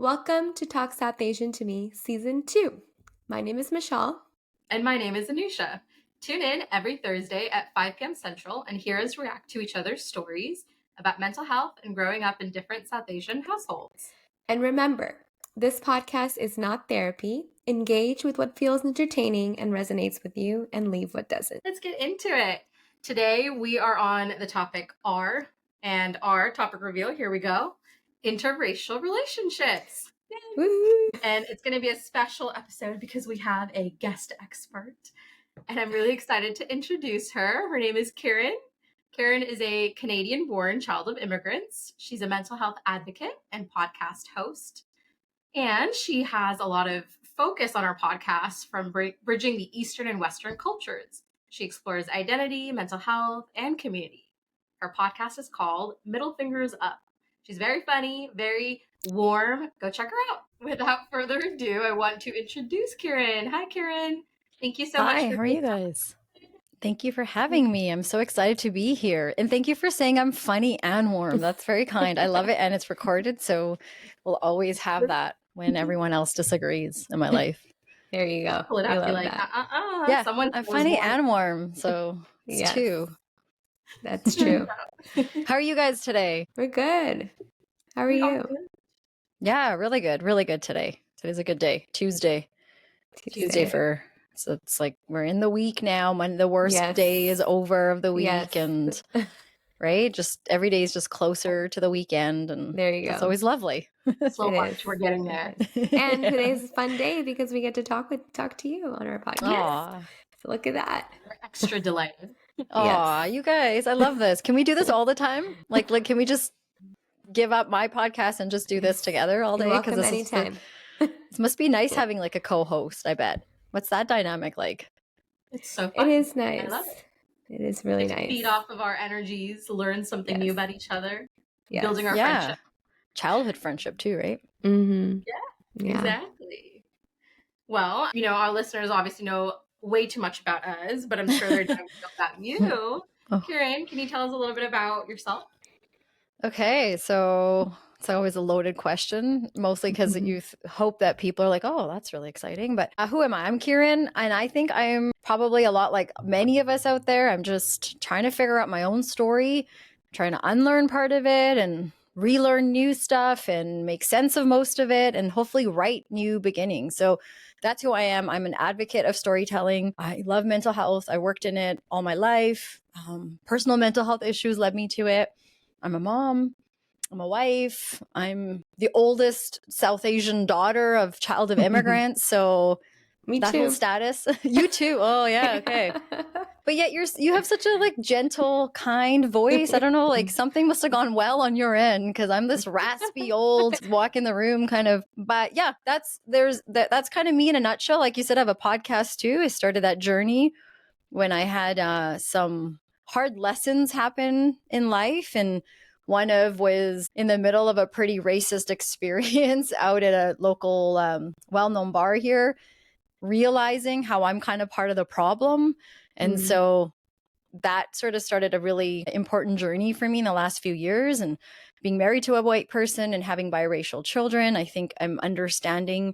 Welcome to Talk South Asian to Me, Season 2. My name is Michelle. And my name is Anusha. Tune in every Thursday at 5 p.m. Central and hear us react to each other's stories about mental health and growing up in different South Asian households. And remember, this podcast is not therapy. Engage with what feels entertaining and resonates with you and leave what doesn't. Let's get into it. Today we are on the topic R, and our topic reveal, here we go, interracial relationships. Woo! And it's going to be a special episode because we have a guest expert. And I'm really excited to introduce her. Her name is Kiran. Kiran is a Canadian-born child of immigrants. She's a mental health advocate and podcast host. And she has a lot of focus on our podcast from bridging the Eastern and Western cultures. She explores identity, mental health, and community. Her podcast is called Middle Fingers Up. She's very funny, very warm. Go check her out. Without further ado, I want to introduce Kiran. Hi, Kiran. Thank you so much. Hi, how are you guys? Thank you for having me. I'm so excited to be here. And thank you for saying I'm funny and warm. That's very kind. I love it. And it's recorded. So we'll always have that when everyone else disagrees in my life. There you go. Pull it I up. Be love like, that. Yeah, Someone I'm funny and warm. So it's Yes. two. That's true. How are you guys today? We're good. How are you? Yeah, really good. Really good today. Today's a good day. Tuesday so it's like we're in the week now. The worst Yes. day is over of the week. Yes. And right, just every day is just closer to the weekend. And There you go. it's always lovely. So It much. is. We're getting there. And today's a fun day because we get to talk to you on our podcast. Aw. So look at that. We're extra delighted. Aw, you guys, I love this. Can we do this all the time? Like, can we just give up my podcast and just do this together all day? You're welcome this anytime. It must be nice having like a co-host, I bet. What's that dynamic like? It's so fun. It is nice. I love it. It is really Get to nice. feed off of our energies, learn something new Yes. about each other, Yes. building our Yeah. friendship. Childhood friendship too, right? Mm-hmm. Yeah. Exactly. Well, our listeners obviously know way too much about us, but I'm sure they're dying to know about you. Oh. Kiran, can you tell us a little bit about yourself? Okay, so it's always a loaded question, mostly because Mhm. you hope that people are like, oh, that's really exciting. But who am I? I'm Kiran, and I think I'm probably a lot like many of us out there. I'm just trying to figure out my own story, trying to unlearn part of it and relearn new stuff and make sense of most of it and hopefully write new beginnings. So that's who I am. I'm an advocate of storytelling. I love mental health. I worked in it all my life. Personal mental health issues led me to it. I'm a mom. I'm a wife. I'm the oldest South Asian daughter of child of immigrants. So Me that too. whole status. You too. Oh yeah. Okay. But yet you have such a like gentle, kind voice. I don't know, like something must have gone well on your end because I'm this raspy old walk in the room kind of. But yeah, that's kind of me in a nutshell. Like you said, I have a podcast too. I started that journey when I had some hard lessons happen in life, and one of was in the middle of a pretty racist experience out at a local well-known bar here, realizing how I'm kind of part of the problem. And so that sort of started a really important journey for me in the last few years. And being married to a white person and having biracial children, I think I'm understanding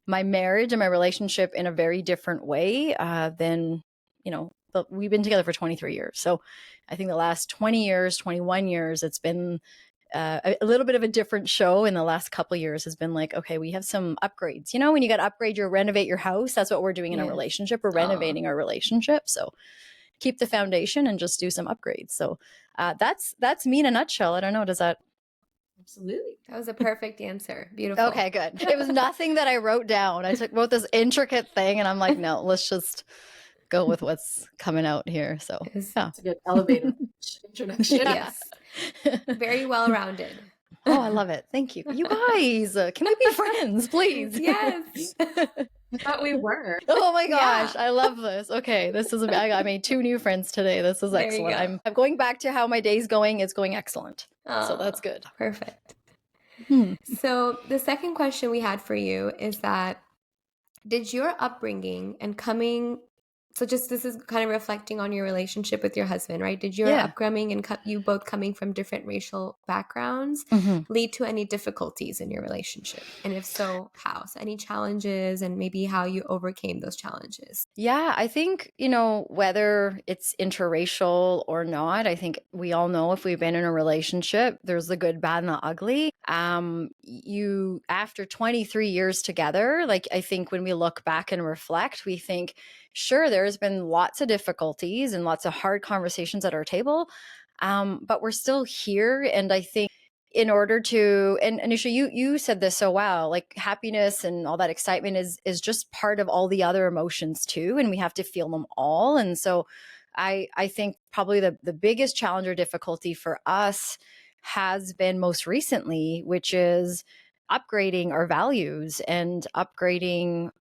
my marriage and my relationship in a very different way than, but we've been together for 23 years. So I think the last 20 years, 21 years, it's been a little bit of a different show. In the last couple of years has been like, okay, we have some upgrades. When you got to upgrade, you renovate your house. That's what we're doing in a relationship. We're renovating our relationship. So keep the foundation and just do some upgrades. So that's me in a nutshell. I don't know. Does that? Absolutely. That was a perfect answer. Beautiful. Okay, good. It was nothing that I wrote down. I wrote this intricate thing and I'm like, no, let's just go with what's coming out here. So yeah. It's a good elevator introduction. Yes. Very well rounded. Oh, I love it. Thank you. You guys, can we be friends, please? Yes. I thought we were. Oh my gosh, Yeah. I love this. Okay, I made 2 new friends today. This is There you excellent. go. I'm going back to how my day's going. It's going excellent. So Aw, that's good. Perfect. Hmm. So the second question we had for you is that did your upbringing and coming So just this is kind of reflecting on your relationship with your husband, right? Did your Yeah. upbringing and you both coming from different racial backgrounds lead to any difficulties in your relationship? And if so, how? So any challenges and maybe how you overcame those challenges? Yeah, I think, whether it's interracial or not, I think we all know if we've been in a relationship, there's the good, bad, and the ugly. You, after 23 years together, like I think when we look back and reflect, we think, sure, there's been lots of difficulties and lots of hard conversations at our table, but we're still here. And I think in order to, and Anisha, you said this so well, like happiness and all that excitement is just part of all the other emotions too, and we have to feel them all. And so I think probably the biggest challenge or difficulty for us has been most recently, which is upgrading our values and upgrading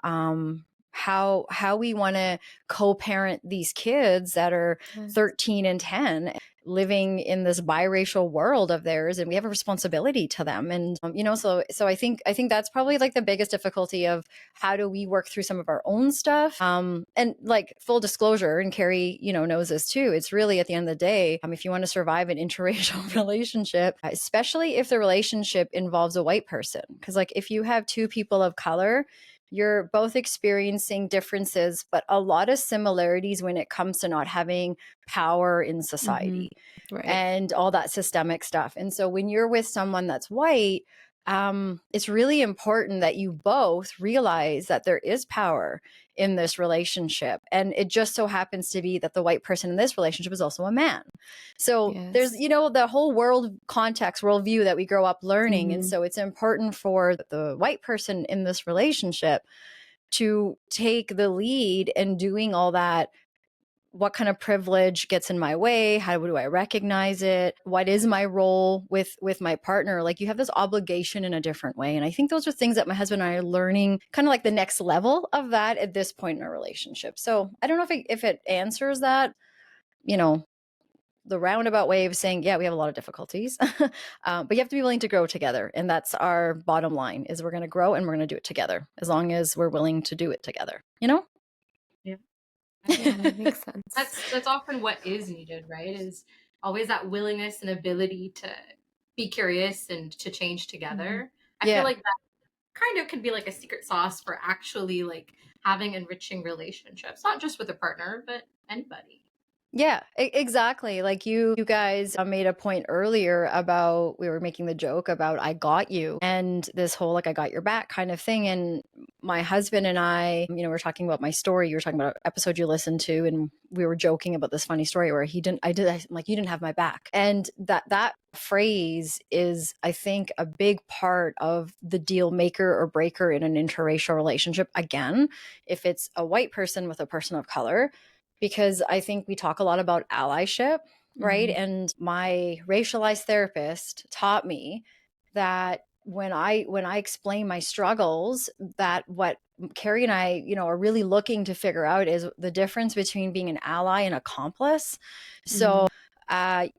how we want to co-parent these kids that are Yes. 13 and 10 living in this biracial world of theirs, and we have a responsibility to them. And so I think that's probably like the biggest difficulty of how do we work through some of our own stuff. And like full disclosure, and Carrie knows this too, it's really at the end of the day, if you want to survive an interracial relationship, especially if the relationship involves a white person, because like if you have two people of color, you're both experiencing differences, but a lot of similarities when it comes to not having power in society Right. and all that systemic stuff. And so when you're with someone that's white, it's really important that you both realize that there is power in this relationship. And it just so happens to be that the white person in this relationship is also a man. So there's, the whole world context, worldview that we grow up learning. And so it's important for the white person in this relationship to take the lead in doing all that. What kind of privilege gets in my way? How do I recognize it? What is my role with my partner? Like you have this obligation in a different way. And I think those are things that my husband and I are learning, kind of like the next level of that at this point in our relationship. So I don't know if it answers that, the roundabout way of saying, yeah, we have a lot of difficulties, but you have to be willing to grow together. And that's our bottom line, is we're going to grow and we're going to do it together, as long as we're willing to do it together, Yeah. Yeah, that makes sense. That's often what is needed, right? Is always that willingness and ability to be curious and to change together. I feel like that kind of can be like a secret sauce for actually like having enriching relationships, not just with a partner, but anybody. Yeah, exactly. Like you guys made a point earlier about, we were making the joke about I got you, and this whole like I got your back kind of thing. And my husband and I, we're talking about my story. You were talking about an episode you listened to, and we were joking about this funny story where I'm like, you didn't have my back. And that phrase is, I think, a big part of the deal maker or breaker in an interracial relationship. Again, if it's a white person with a person of color, because I think we talk a lot about allyship, right? And my racialized therapist taught me that when I explain my struggles, that what Carrie and I, are really looking to figure out is the difference between being an ally and accomplice. So I,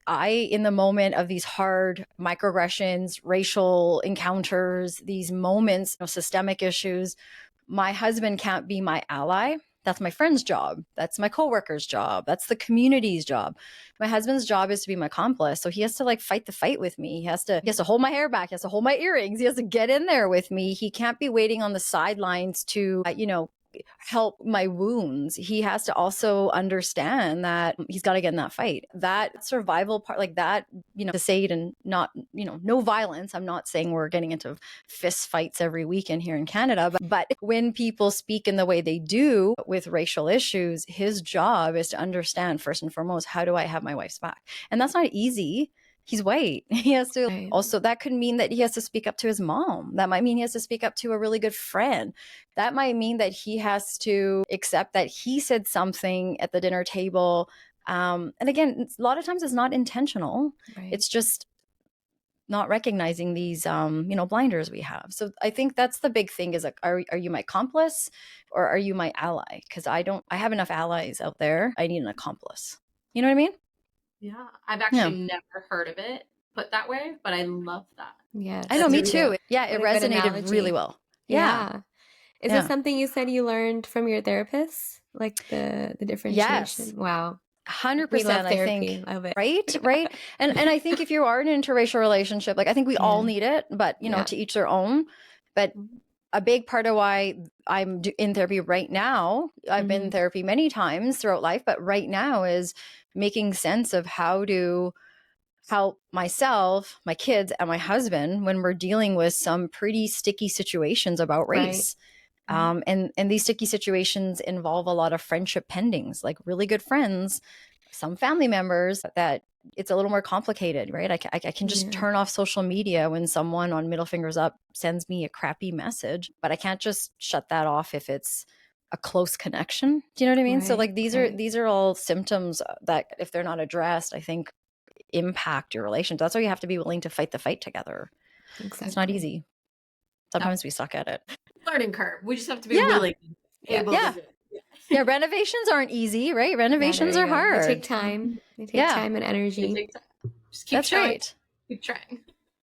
in the moment of these hard microaggressions, racial encounters, these moments of systemic issues, my husband can't be my ally. That's my friend's job. That's my coworker's job. That's the community's job. My husband's job is to be my accomplice. So he has to like fight the fight with me. He has to hold my hair back. He has to hold my earrings. He has to get in there with me. He can't be waiting on the sidelines to, help my wounds. He has to also understand that he's got to get in that fight. That survival part, like that, to say it and not, no violence. I'm not saying we're getting into fist fights every weekend here in Canada, but when people speak in the way they do with racial issues, his job is to understand first and foremost, how do I have my wife's back? And that's not easy. He's white. He has to also, that could mean that he has to speak up to his mom. That might mean he has to speak up to a really good friend. That might mean that he has to accept that he said something at the dinner table. And again, a lot of times it's not intentional. It's just not recognizing these, blinders we have. So I think that's the big thing, is like, are you my accomplice or are you my ally? Because I have enough allies out there. I need an accomplice. You know what I mean? Yeah, I've actually never heard of it put that way, but I love that. Yes. I know, me too. Yeah, it resonated really well. Yeah. Is this something you said you learned from your therapist? like the differentiation. Yes. Wow. 100%, Love I therapy. think. Love it. Right. And I think if you are in an interracial relationship, like I think we all need it, but to each their own. But a big part of why I'm in therapy right now, I've been in therapy many times throughout life, but right now is making sense of how to help myself, my kids, and my husband when we're dealing with some pretty sticky situations about race. And these sticky situations involve a lot of friendship pendings, like really good friends, some family members that it's a little more complicated, right? I can just turn off social media when someone on middle fingers up sends me a crappy message, but I can't just shut that off if it's a close connection. Do you know what I mean? So like these are all symptoms that if they're not addressed, I think impact your relationship. That's why you have to be willing to fight the fight together. Exactly. It's not easy. Sometimes we suck at it. Learning curve. We just have to be willing, able to do it. Yeah, renovations aren't easy, right? Renovations are hard. They take time. They take time and energy. Just keep That's right. Keep trying.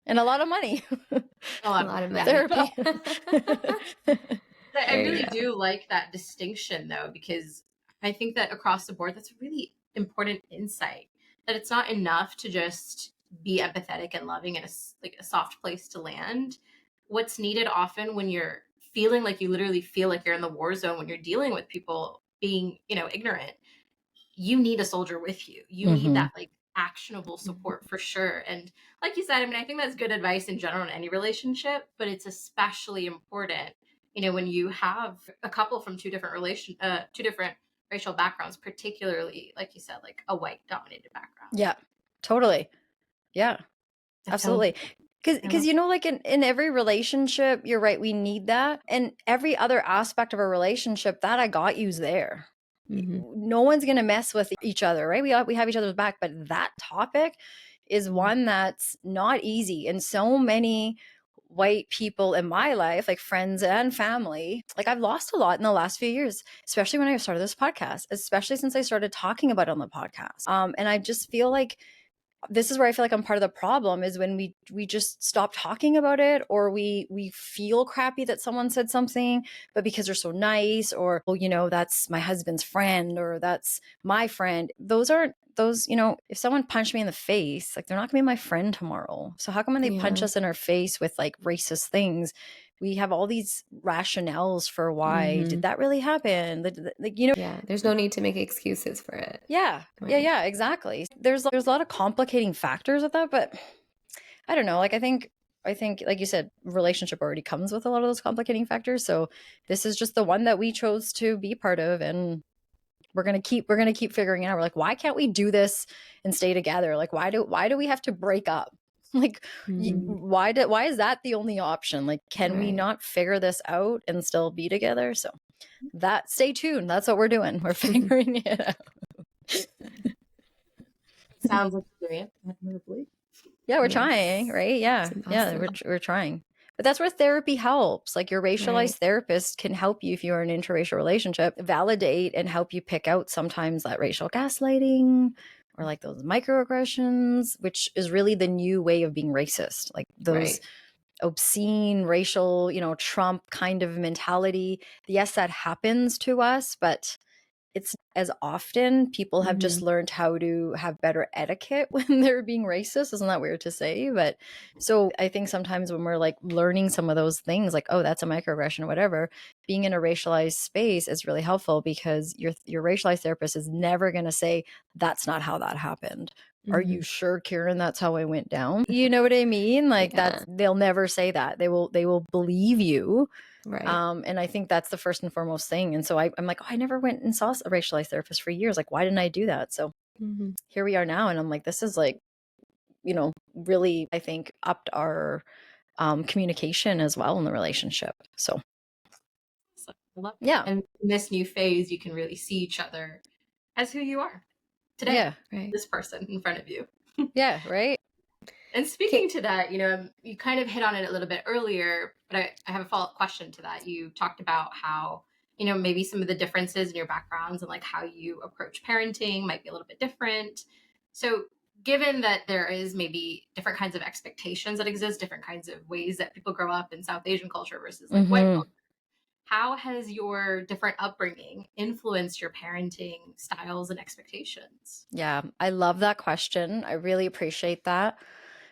And a lot of money. A lot of money. Therapy. I really do like that distinction, though, because I think that across the board, that's a really important insight. That it's not enough to just be empathetic and loving and a soft place to land. What's needed often when you're feeling like you literally feel like you're in the war zone, when you're dealing with people being, ignorant, you need a soldier with you. You need that like actionable support for sure. And like you said, I mean, I think that's good advice in general in any relationship, but it's especially important, when you have a couple from two different racial backgrounds, particularly, like you said, like a white dominated background. Yeah, totally. Yeah, absolutely. Because like in every relationship, you're right, we need that. And every other aspect of a relationship that I got you's there. No one's going to mess with each other, right? We have each other's back, but that topic is one that's not easy. And so many white people in my life, like friends and family, like I've lost a lot in the last few years, especially when I started this podcast, especially since I started talking about it on the podcast. And I just feel like this is where I feel like I'm part of the problem is when we just stop talking about it, or we feel crappy that someone said something, but because they're so nice, or that's my husband's friend, or that's my friend. Those, if someone punched me in the face, like they're not gonna be my friend tomorrow. So how come when they punch us in our face with like racist things, we have all these rationales for why did that really happen? There's no need to make excuses for it. Yeah, exactly. There's a lot of complicating factors with that, but I don't know. Like I think like you said, relationship already comes with a lot of those complicating factors. So this is just the one that we chose to be part of, and we're gonna keep figuring it out. We're like, why can't we do this and stay together? Like, why do we have to break up? Like, why is that the only option? Like, can we not figure this out and still be together? So stay tuned. That's what we're doing. We're figuring it out. Sounds like you're doing it. Yeah, we're trying, right? Yeah. Yeah, we're trying. But that's where therapy helps. Like your racialized therapist can help you if you're in an interracial relationship, validate and help you pick out sometimes that racial gaslighting or like those microaggressions, which is really the new way of being racist. Like those obscene racial, Trump kind of mentality. Yes, that happens to us, but it's as often. People have just learned how to have better etiquette when they're being racist. Isn't that weird to say? But so I think sometimes when we're like learning some of those things, like, oh, that's a microaggression or whatever, being in a racialized space is really helpful because your racialized therapist is never going to say, that's not how that happened. Are you sure, Kiran, that's how it went down? You know what I mean? Like they'll never say that. They will believe you. Right. And I think that's the first and foremost thing. And so I'm like, oh, I never went and saw a racialized therapist for years. Like, why didn't I do that? So here we are now. And I'm like, this is like, really, I think upped our communication as well in the relationship. So yeah. And in this new phase, you can really see each other as who you are today. Yeah. This person in front of you. Yeah. Right. And speaking to that, you kind of hit on it a little bit earlier, but I have a follow-up question to that. You talked about how, maybe some of the differences in your backgrounds and like how you approach parenting might be a little bit different. So given that there is maybe different kinds of expectations that exist, different kinds of ways that people grow up in South Asian culture versus like white culture, How has your different upbringing influenced your parenting styles and expectations? Yeah, I love that question. I really appreciate that.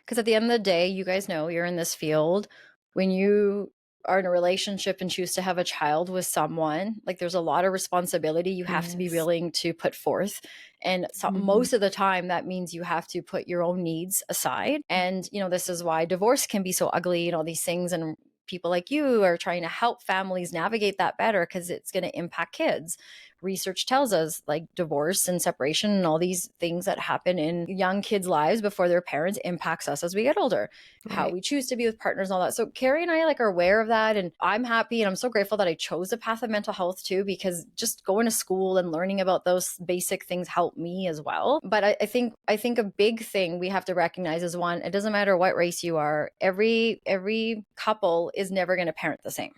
Because at the end of the day, you guys know you're in this field. When you are in a relationship and choose to have a child with someone, like there's a lot of responsibility you have to be Yes. willing to put forth. And so Mhm. most of the time, that means you have to put your own needs aside. And, this is why divorce can be so ugly and all these things. And people like you are trying to help families navigate that better because it's going to impact kids. Research tells us like divorce and separation and all these things that happen in young kids' lives before their parents impacts us as we get older, how Right. we choose to be with partners and all that. So Carrie and I like are aware of that, and I'm happy and I'm so grateful that I chose the path of mental health too, because just going to school and learning about those basic things helped me as well. But I think a big thing we have to recognize is, one, it doesn't matter what race you are, every couple is never going to parent the same,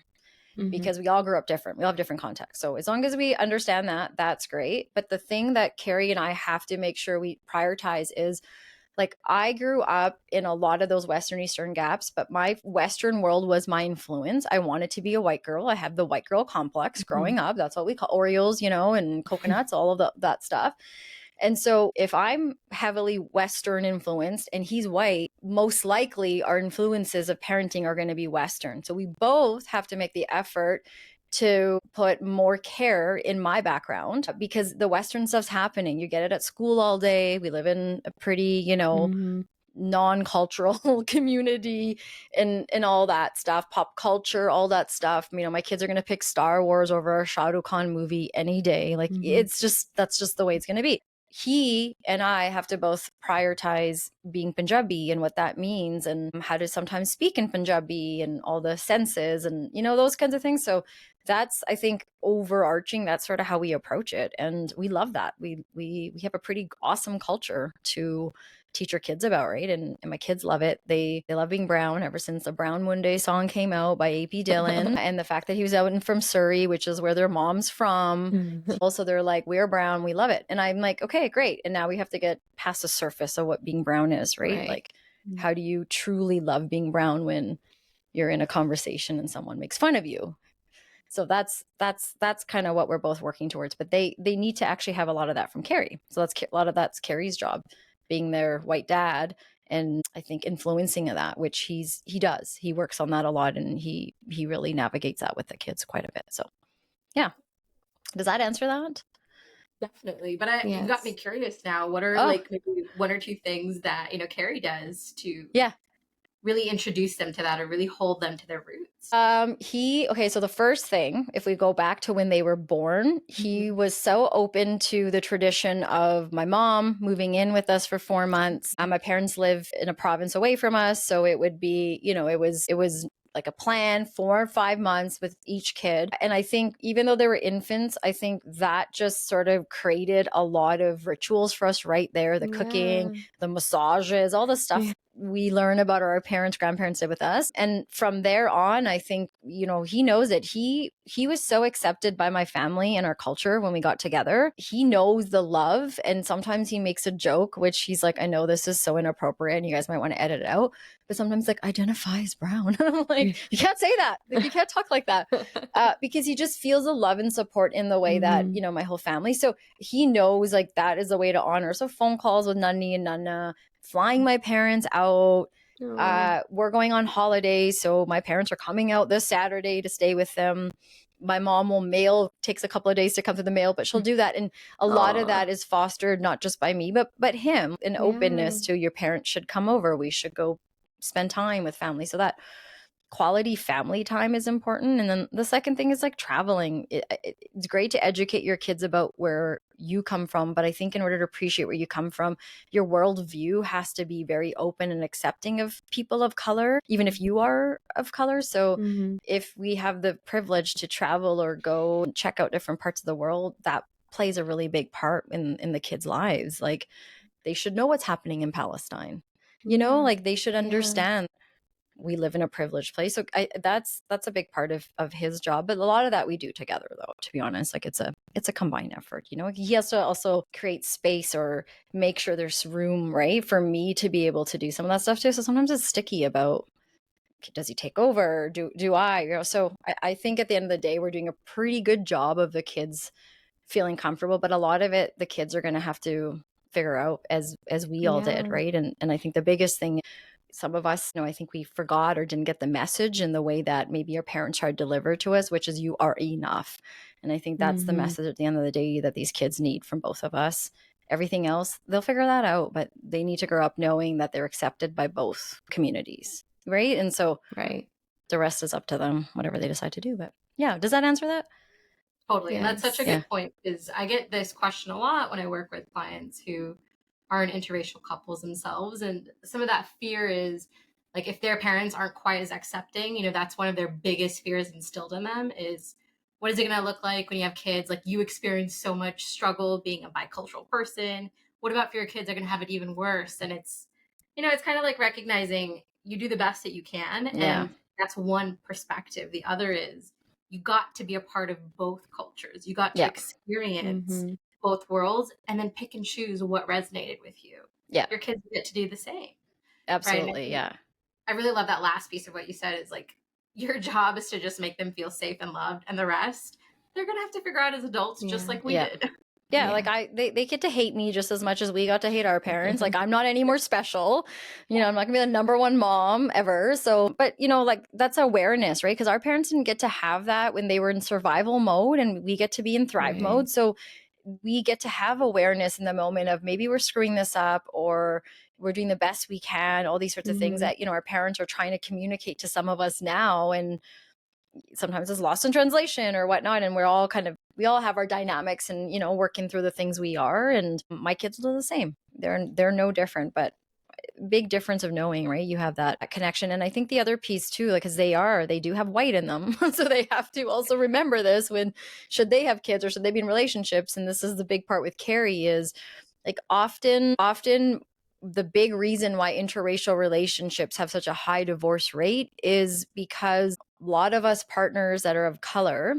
Mhm. because we all grew up different. We all have different contexts. So as long as we understand that, that's great. But the thing that Carrie and I have to make sure we prioritize is, like, I grew up in a lot of those Western Eastern gaps, but my Western world was my influence. I wanted to be a white girl. I had the white girl complex growing up. That's what we call Oreos, and coconuts, all of that stuff. And so if I'm heavily Western influenced and he's white, most likely our influences of parenting are going to be Western. So we both have to make the effort to put more care in my background, because the Western stuff's happening. You get it at school all day. We live in a pretty, Mhm. non-cultural community and all that stuff, pop culture, all that stuff. My kids are going to pick Star Wars over a Shah Rukh Khan movie any day. Like, Mhm. that's just the way it's going to be. He and I have to both prioritize being Punjabi and what that means, and how to sometimes speak in Punjabi and all the senses and those kinds of things. So that's, I think, overarching. That's sort of how we approach it, and we love that. We have a pretty awesome culture to teach our kids about, right? And my kids love it. They love being brown ever since the Brown One Day song came out by AP Dillon. And the fact that he was out from Surrey, which is where their mom's from. Also, they're like, we're brown, we love it. And I'm like, okay, great. And now we have to get past the surface of what being brown is, right? Like, how do you truly love being brown when you're in a conversation and someone makes fun of you? So that's kind of what we're both working towards. But they need to actually have a lot of that from Carrie. So a lot of that's Carrie's job, being their white dad, and I think influencing that, which he does. He works on that a lot, and he really navigates that with the kids quite a bit. So yeah, does that answer that? Definitely. But you got me Yes. curious now. What are like maybe one or two things that, Carrie does to really introduce them to that or really hold them to their roots? So the first thing, if we go back to when they were born, he was so open to the tradition of my mom moving in with us for 4 months. My parents live in a province away from us, so it would be, it was like a plan, 4 or 5 months with each kid. And I think even though they were infants, I think that just sort of created a lot of rituals for us right there. The cooking, the massages, all the stuff we learn about our parents, grandparents did with us. And from there on, I think, he knows it. He was so accepted by my family and our culture when we got together. He knows the love. And sometimes he makes a joke, which he's like, I know this is so inappropriate and you guys might want to edit it out. But sometimes like, identify as brown. I'm like, you can't say that. Like, you can't talk like that. Because he just feels the love and support in the way that, my whole family. So he knows like that is the way to honor. So phone calls with Nani and Nana, flying my parents out. We're going on holidays. So my parents are coming out this Saturday to stay with them. My mom will takes a couple of days to come to the mail, but she'll do that. And a lot of that is fostered not just by me, but him, an openness to your parents should come over. We should go spend time with family. So that quality family time is important. And then the second thing is like traveling. It's great to educate your kids about where you come from, but I think in order to appreciate where you come from, your worldview has to be very open and accepting of people of color, even if you are of color. So if we have the privilege to travel or go and check out different parts of the world, that plays a really big part in the kids' lives. Like, they should know what's happening in Palestine. Like, they should understand we live in a privileged place. So that's a big part of his job. But a lot of that we do together, though, to be honest. Like, it's a combined effort. He has to also create space or make sure there's room, right, for me to be able to do some of that stuff too. So sometimes it's sticky about does he take over? Do I, so I think at the end of the day, we're doing a pretty good job of the kids feeling comfortable, but a lot of it, the kids are going to have to figure out as we all did. Right. And I think the biggest thing, some of us, I think we forgot or didn't get the message in the way that maybe our parents tried to deliver to us, which is you are enough. And I think that's the message at the end of the day that these kids need from both of us. Everything else, they'll figure that out, but they need to grow up knowing that they're accepted by both communities. Right. And so the rest is up to them, whatever they decide to do. But yeah, does that answer that? Totally. Yes. And that's such a good point, because I get this question a lot when I work with clients who are in interracial couples themselves. And some of that fear is like, if their parents aren't quite as accepting, that's one of their biggest fears instilled in them is, what is it going to look like when you have kids? Like, you experience so much struggle being a bicultural person. What about if your kids are going to have it even worse? And it's, it's kind of like recognizing you do the best that you can. And that's one perspective. The other is, you got to be a part of both cultures. You got to experience both worlds and then pick and choose what resonated with you. Yeah. Your kids get to do the same. Absolutely. Right? Yeah. I really love that last piece of what you said is like, your job is to just make them feel safe and loved, and the rest they're going to have to figure out as adults, just like we did. Yeah, like they get to hate me just as much as we got to hate our parents. Like, I'm not any more special. I'm not gonna be the number one mom ever. So, but like, that's awareness, right? Because our parents didn't get to have that when they were in survival mode, and we get to be in thrive mode. So we get to have awareness in the moment of maybe we're screwing this up, or we're doing the best we can, all these sorts of things that, our parents are trying to communicate to some of us now. And sometimes it's lost in translation or whatnot. And we all have our dynamics and, working through the things we are. And my kids will do the same. They're no different, but big difference of knowing, right? You have that connection. And I think the other piece too, like, because they do have white in them. So they have to also remember this when, should they have kids or should they be in relationships? And this is the big part with Carrie is like, often the big reason why interracial relationships have such a high divorce rate is because a lot of us partners that are of color,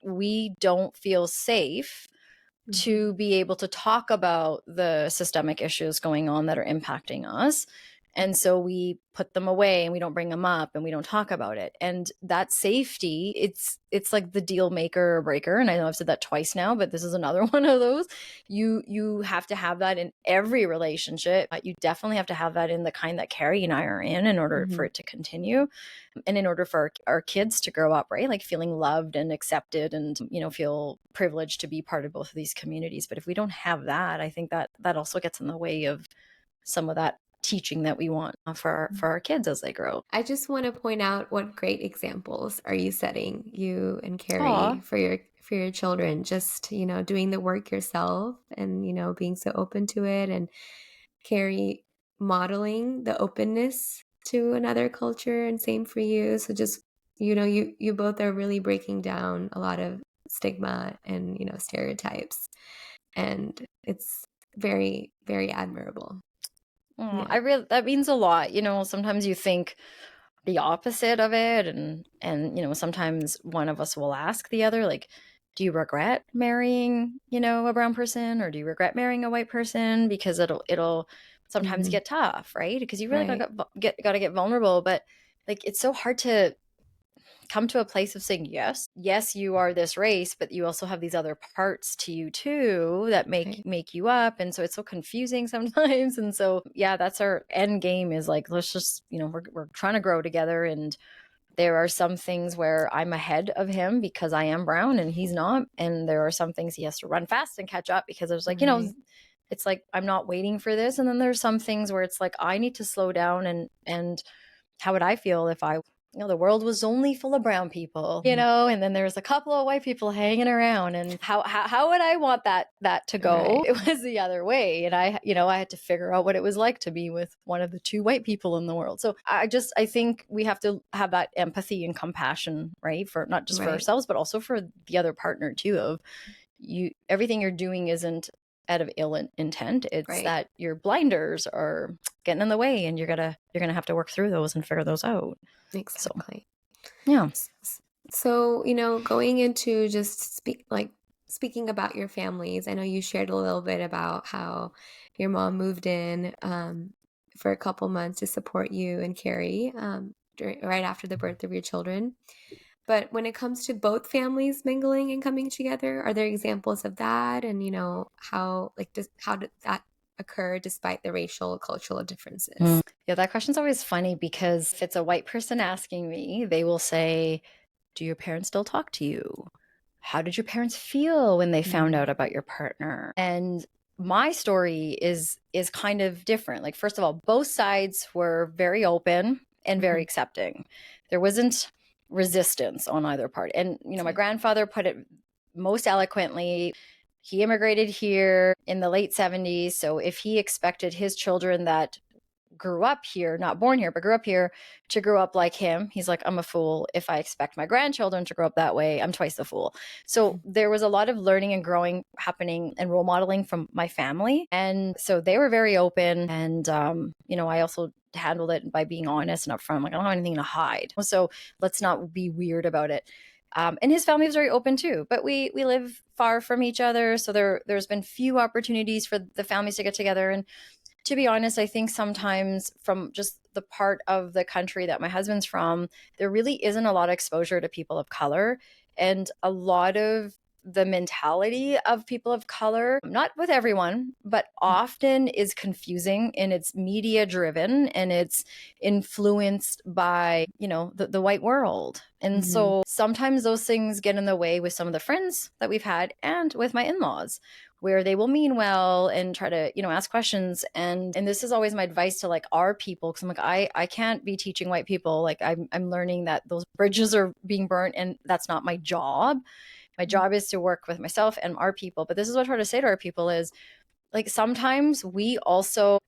we don't feel safe to be able to talk about the systemic issues going on that are impacting us. And so we put them away and we don't bring them up and we don't talk about it. And that safety, it's like the deal maker or breaker. And I know I've said that twice now, but this is another one of those. You have to have that in every relationship. You definitely have to have that in the kind that Carrie and I are in order for it to continue. And in order for our kids to grow up, right? Like, feeling loved and accepted and, feel privileged to be part of both of these communities. But if we don't have that, I think that also gets in the way of some of that teaching that we want for our kids as they grow. I just want to point out, what great examples are you setting, you and Carrie, for your children, just, doing the work yourself and, being so open to it, and Carrie modeling the openness to another culture, and same for you. So just, you both are really breaking down a lot of stigma and, stereotypes, and it's very, very admirable. That means a lot. Sometimes you think the opposite of it, and sometimes one of us will ask the other, like, do you regret marrying, a brown person, or do you regret marrying a white person? Because it'll sometimes get tough, right? Because you really got to get vulnerable. But like, it's so hard to come to a place of saying, yes, you are this race, but you also have these other parts to you too that make you up. And so it's so confusing sometimes. And so, that's our end game, is like, let's just, we're trying to grow together. And there are some things where I'm ahead of him because I am brown and he's not. And there are some things he has to run fast and catch up, because there's like, it's like, I'm not waiting for this. And then there's some things where it's like, I need to slow down, and how would I feel if the world was only full of brown people, and then there's a couple of white people hanging around, and how would I want that to go? Right. It was the other way. And I had to figure out what it was like to be with one of the two white people in the world. So I think we have to have that empathy and compassion, right? For not just for ourselves, but also for the other partner too, of everything you're doing isn't out of ill intent. It's that your blinders are getting in the way, and you're gonna have to work through those and figure those out. Exactly. So, So, going into just speaking about your families, I know you shared a little bit about how your mom moved in for a couple months to support you and Carrie. right after the birth of your children. But when it comes to both families mingling and coming together, are there examples of that? And, how did that occur despite the racial, cultural differences? Yeah, that question's always funny because if it's a white person asking me, they will say, do your parents still talk to you? How did your parents feel when they found out about your partner? And my story is kind of different. Like, first of all, both sides were very open and very accepting. There wasn't resistance on either part. And, my grandfather put it most eloquently. He immigrated here in the late 70s. So if he expected his children that grew up here, not born here, but grew up here, to grow up like him, he's like, I'm a fool if I expect my grandchildren to grow up that way. I'm twice the fool. So there was a lot of learning and growing happening and role modeling from my family. And so they were very open. And, I also handled it by being honest and upfront. Like, I don't have anything to hide. So let's not be weird about it. And his family was very open too, but we live far from each other. So there's been few opportunities for the families to get together. And to be honest, I think sometimes from just the part of the country that my husband's from, there really isn't a lot of exposure to people of color. And a lot of the mentality of people of color, not with everyone, but often is confusing, and it's media driven and it's influenced by, the white world. And so sometimes those things get in the way with some of the friends that we've had and with my in-laws, where they will mean well and try to, ask questions. And this is always my advice to like our people. Cause I'm like, I can't be teaching white people. Like I'm learning that those bridges are being burnt and that's not my job. My job is to work with myself and our people. But this is what I try to say to our people is like, sometimes we also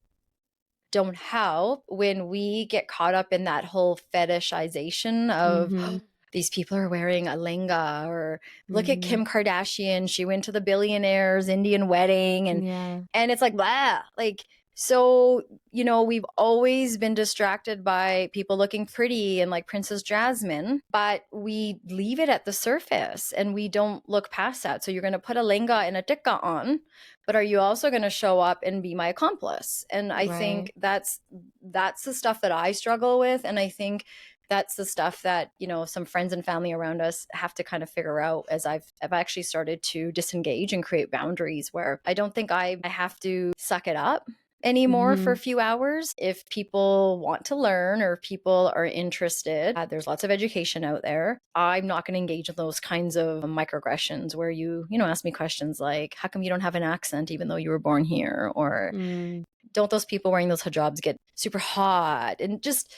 don't help when we get caught up in that whole fetishization of these people are wearing a lenga, or look at Kim Kardashian. She went to the billionaire's Indian wedding and it's like, blah, like, so, we've always been distracted by people looking pretty and like Princess Jasmine, but we leave it at the surface and we don't look past that. So you're going to put a lenga and a tikka on, but are you also going to show up and be my accomplice? And I think that's the stuff that I struggle with. And I think that's the stuff that, some friends and family around us have to kind of figure out, as I've actually started to disengage and create boundaries where I don't think I have to suck it up anymore for a few hours. If people want to learn or people are interested, there's lots of education out there. I'm not going to engage in those kinds of microaggressions where you ask me questions like, how come you don't have an accent even though you were born here? Or don't those people wearing those hijabs get super hot? And just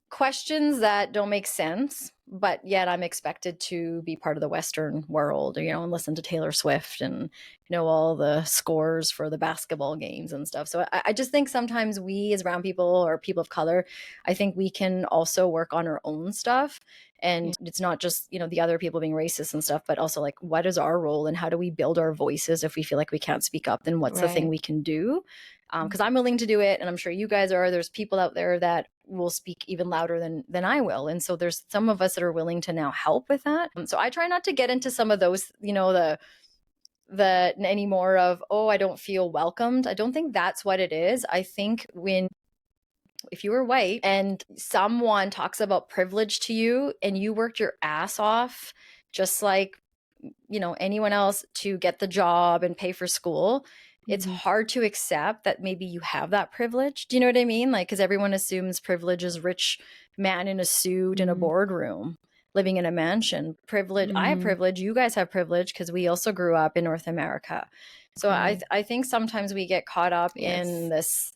questions that don't make sense, but yet I'm expected to be part of the Western world, and listen to Taylor Swift and know all the scores for the basketball games and stuff. So I just think sometimes we as brown people or people of color, I think we can also work on our own stuff. And it's not just, the other people being racist and stuff, but also like, what is our role and how do we build our voices? If we feel like we can't speak up, then what's the thing we can do? Because I'm willing to do it, and I'm sure you guys are. There's people out there that will speak even louder than I will. And so there's some of us that are willing to now help with that. So I try not to get into some of those, the anymore of, oh, I don't feel welcomed. I don't think that's what it is. I think if you were white and someone talks about privilege to you and you worked your ass off, just like, anyone else, to get the job and pay for school, it's hard to accept that maybe you have that privilege. Do you know what I mean? Like, because everyone assumes privilege is rich man in a suit in a boardroom living in a mansion. Privilege, I have privilege, you guys have privilege because we also grew up in North America. So I think sometimes we get caught up in this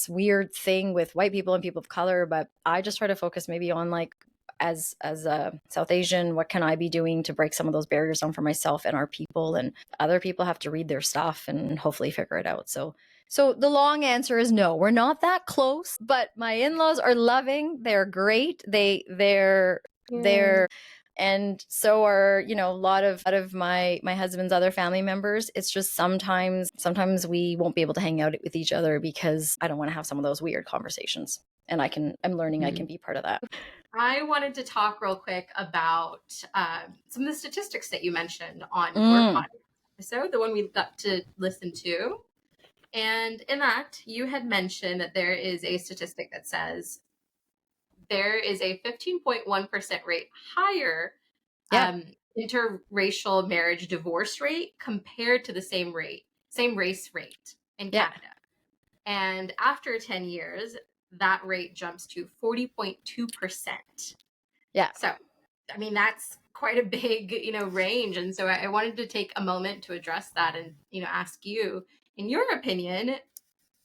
weird thing with white people and people of color, but I just try to focus maybe on like, as a South Asian, what can I be doing to break some of those barriers down for myself and our people? And other people have to read their stuff and hopefully figure it out. So the long answer is no, we're not that close, but my in-laws are loving. They're great. They're and so are, a lot of my husband's other family members. It's just sometimes we won't be able to hang out with each other because I don't want to have some of those weird conversations. And I'm learning I can be part of that. I wanted to talk real quick about some of the statistics that you mentioned on your podcast episode, the one we got to listen to. And in that, you had mentioned that there is a statistic that says there is a 15.1% rate higher interracial marriage divorce rate compared to the same race rate in Canada. And after 10 years, that rate jumps to 40.2%. Yeah. So, I mean, that's quite a big, range. And so I wanted to take a moment to address that and, ask you, in your opinion,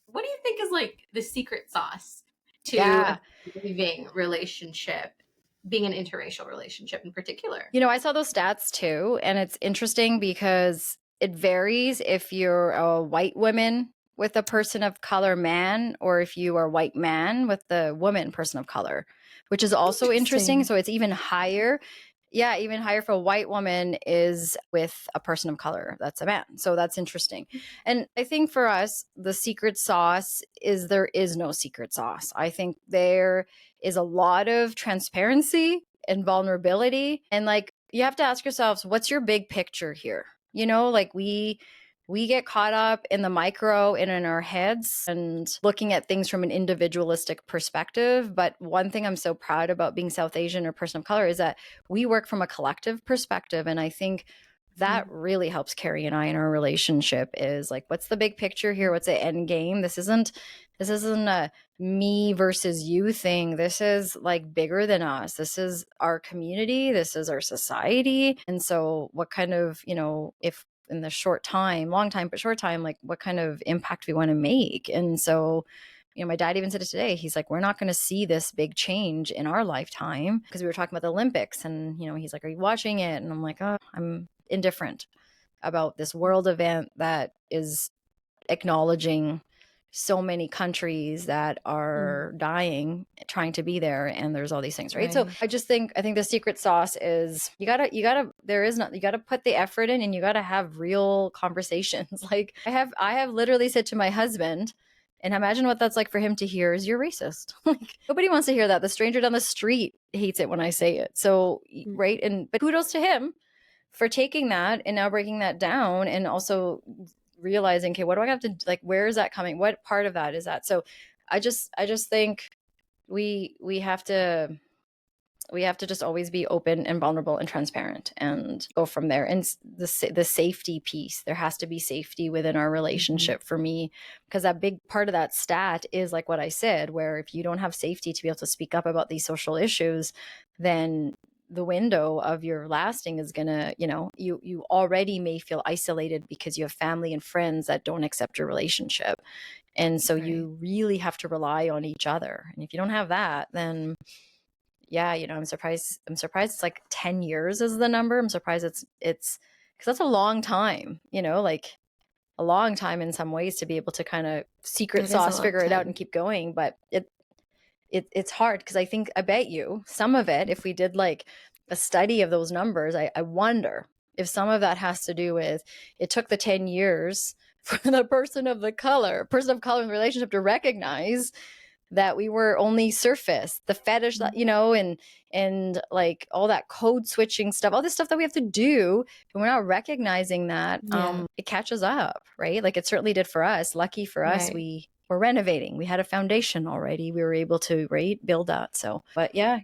what do you think is like the secret sauce to a thriving relationship, being an interracial relationship in particular? I saw those stats too, and it's interesting because it varies if you're a white woman with a person of color man, or if you are a white man with the woman person of color, which is also interesting. So it's even higher. Yeah, even higher for a white woman is with a person of color that's a man. So that's interesting. And I think for us, the secret sauce is there is no secret sauce. I think there is a lot of transparency and vulnerability. And like, you have to ask yourselves, what's your big picture here? Like we get caught up in the micro and in our heads and looking at things from an individualistic perspective. But one thing I'm so proud about being South Asian or person of color is that we work from a collective perspective. And I think that really helps Carrie and I in our relationship is like, what's the big picture here? What's the end game? This isn't a me versus you thing. This is like bigger than us. This is our community. This is our society. And so what kind of, if in the long time, but short time, like what kind of impact we want to make. And so, my dad even said it today. He's like, we're not going to see this big change in our lifetime, because we were talking about the Olympics and, he's like, are you watching it? And I'm like, oh, I'm indifferent about this world event that is acknowledging so many countries that are dying trying to be there, and there's all these things, right? So I think the secret sauce is you gotta put the effort in, and you gotta have real conversations. Like I have literally said to my husband, and imagine what that's like for him to hear, is you're racist. Like nobody wants to hear that. The stranger down the street hates it when I say it. So right, but kudos to him for taking that and now breaking that down, and also realizing, okay, what do I have to, like, where is that coming? What part of that is that? So I just think we have to just always be open and vulnerable and transparent and go from there. And the safety piece, there has to be safety within our relationship for me, because that big part of that stat is like what I said, where if you don't have safety to be able to speak up about these social issues, then the window of your lasting is gonna, you already may feel isolated because you have family and friends that don't accept your relationship. And so you really have to rely on each other. And if you don't have that, then I'm surprised it's like 10 years is the number. I'm surprised it's because that's a long time, like a long time in some ways to be able to kind of secret sauce figure it out and keep going. But it's hard, because I bet you some of it, if we did like a study of those numbers, I wonder if some of that has to do with it took the 10 years for the person of color in the relationship to recognize that we were only surface, the fetish, and like all that code switching stuff, all this stuff that we have to do, and we're not recognizing that. It catches up, right? Like it certainly did for us. Lucky for us, we were renovating. We had a foundation already. We were able to build that. So, but I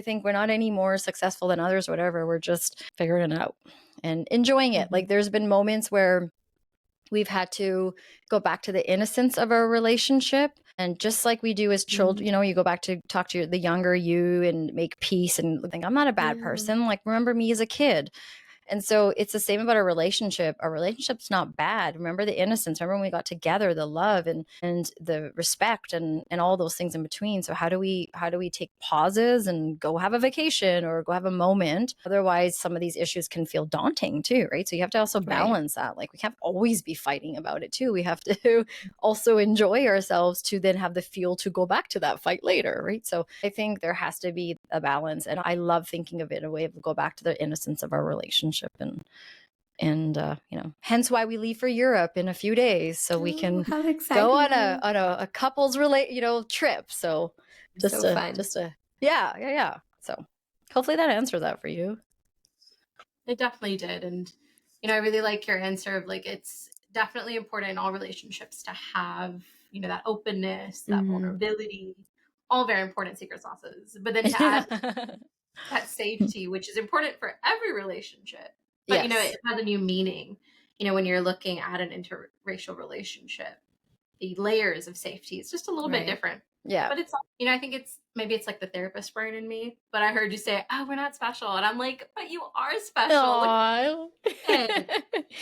think we're not any more successful than others, whatever. We're just figuring it out and enjoying it. Like there's been moments where we've had to go back to the innocence of our relationship. And just like we do as children, you go back to talk to the younger you and make peace and think, I'm not a bad person. Like, remember me as a kid. And so it's the same about our relationship. Our relationship's not bad. Remember the innocence. Remember when we got together, the love and the respect and all those things in between. So how do we take pauses and go have a vacation or go have a moment? Otherwise, some of these issues can feel daunting too, right? So you have to also balance that. Like we can't always be fighting about it too. We have to also enjoy ourselves to then have the fuel to go back to that fight later, right? So I think there has to be a balance. And I love thinking of it in a way of go back to the innocence of our relationship. And hence why we leave for Europe in a few days, so we can go on a couples trip. So just fun. So hopefully that answers that for you. It definitely did. And I really like your answer of like, it's definitely important in all relationships to have that openness, that vulnerability, all very important secret sauces. But then to add that safety, which is important for every relationship, but Yes. you know, it has a new meaning, you know, when you're looking at an interracial relationship, the layers of safety is just a little bit different. Yeah. But it's, you know, I think maybe it's like the therapist brain in me, but I heard you say, oh, we're not special. And I'm like, but you are special.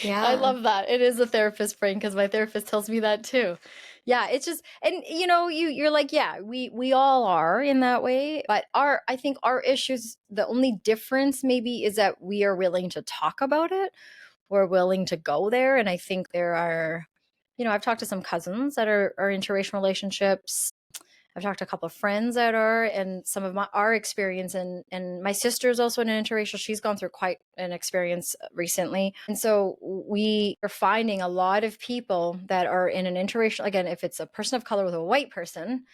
Yeah. I love that. It is a therapist brain, because my therapist tells me that too. Yeah, it's just, and you know, you're like, yeah, we all are in that way, but I think our issues, the only difference maybe is that we are willing to talk about it. We're willing to go there. And I think there are, you know, I've talked to some cousins that are interracial relationships. I've talked to a couple of friends that are, and some of our experience, and my sister's also in an interracial. She's gone through quite an experience recently. And so we are finding a lot of people that are in an interracial, again, if it's a person of color with a white person,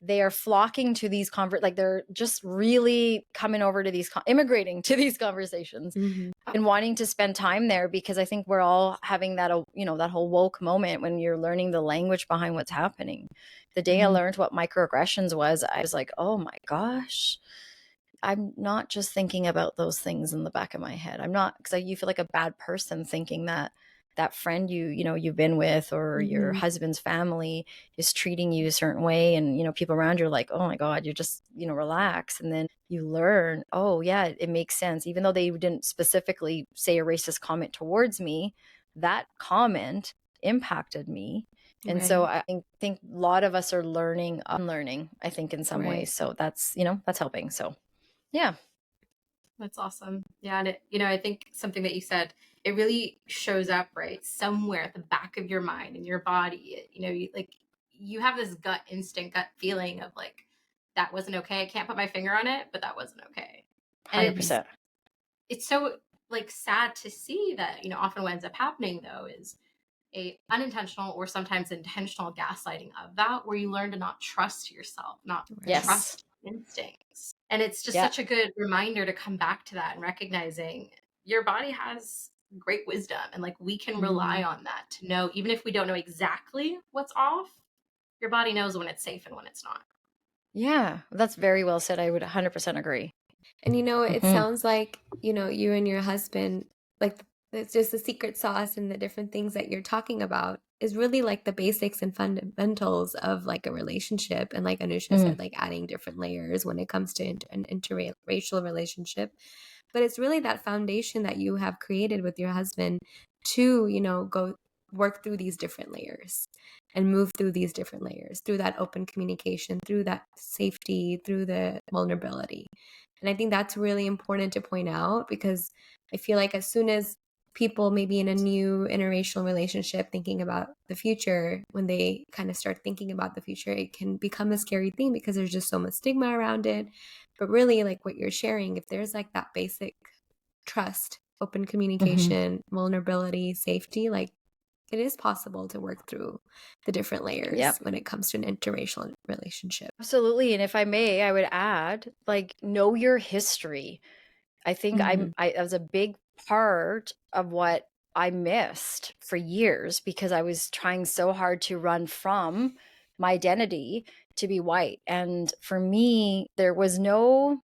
they are flocking to these like they're just really coming over to these, immigrating to these conversations and wanting to spend time there, because I think we're all having that, you know, that whole woke moment when you're learning the language behind what's happening. The day I learned what microaggressions was, I was like, oh my gosh, I'm not just thinking about those things in the back of my head. I'm not, because you feel like a bad person thinking that that friend you know you've been with, or your husband's family is treating you a certain way, and you know people around you are like, oh my god, you're just, you know, relax. And then you learn, oh yeah, it makes sense, even though they didn't specifically say a racist comment towards me, that comment impacted me. And so I think a lot of us are unlearning, I think, in some ways. So that's, you know, that's helping. So yeah. That's awesome. Yeah. And you know, I think something that you said, it really shows up, right, somewhere at the back of your mind and your body. You know, you have this gut instinct, gut feeling of like, that wasn't okay. I can't put my finger on it, but that wasn't okay. And 100%. It's so like sad to see that, you know, often what ends up happening though is a unintentional or sometimes intentional gaslighting of that, where you learn to not trust yourself, not trust instincts. And it's just such a good reminder to come back to that and recognizing your body has great wisdom, and like we can rely on that to know, even if we don't know exactly what's off, your body knows when it's safe and when it's not. Yeah, that's very well said. I would 100% agree. And you know, it sounds like, you know, you and your husband, like it's just the secret sauce and the different things that you're talking about is really like the basics and fundamentals of like a relationship. And like Anusha said, like adding different layers when it comes to an interracial relationship. But it's really that foundation that you have created with your husband to, you know, go work through these different layers and move through these different layers, through that open communication, through that safety, through the vulnerability. And I think that's really important to point out, because I feel like as soon as people maybe in a new interracial relationship thinking about the future, when they kind of start thinking about the future, it can become a scary thing because there's just so much stigma around it. But really, like what you're sharing, if there's like that basic trust, open communication, vulnerability, safety, like it is possible to work through the different layers when it comes to an interracial relationship. Absolutely. And if I may, I would add, like, know your history. I think that was a big part of what I missed for years, because I was trying so hard to run from my identity to be white. And for me, there was no